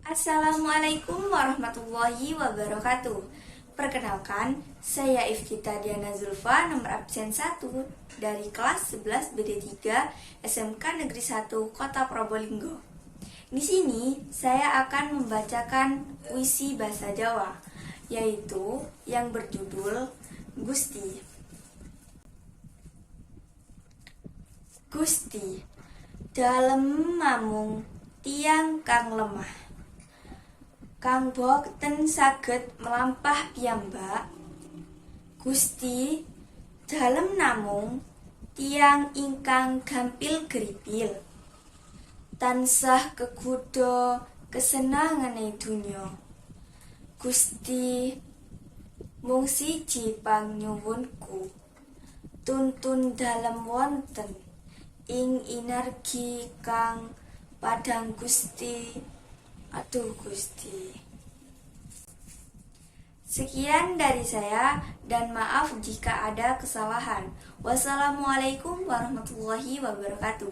Assalamualaikum warahmatullahi wabarakatuh. Perkenalkan, saya Ifkita Diana Zulfa, nomor absen 1 dari kelas 11 BD3 SMK Negeri 1 Kota Probolinggo. Di sini saya akan membacakan puisi bahasa Jawa, yaitu yang berjudul Gusti. Gusti, dalem mamung tiang kang lemah, kang boten saged melampah piyambak. Gusti, dalem namung tiang ingkang gampil geripil, tansah keguda kesenangane dunya. Gusti, mung siji panyuwunku, tuntun dalem wonten ing inargi kang padang Gusti. Aduh Gusti. Sekian dari saya dan maaf jika ada kesalahan. Wassalamualaikum warahmatullahi wabarakatuh.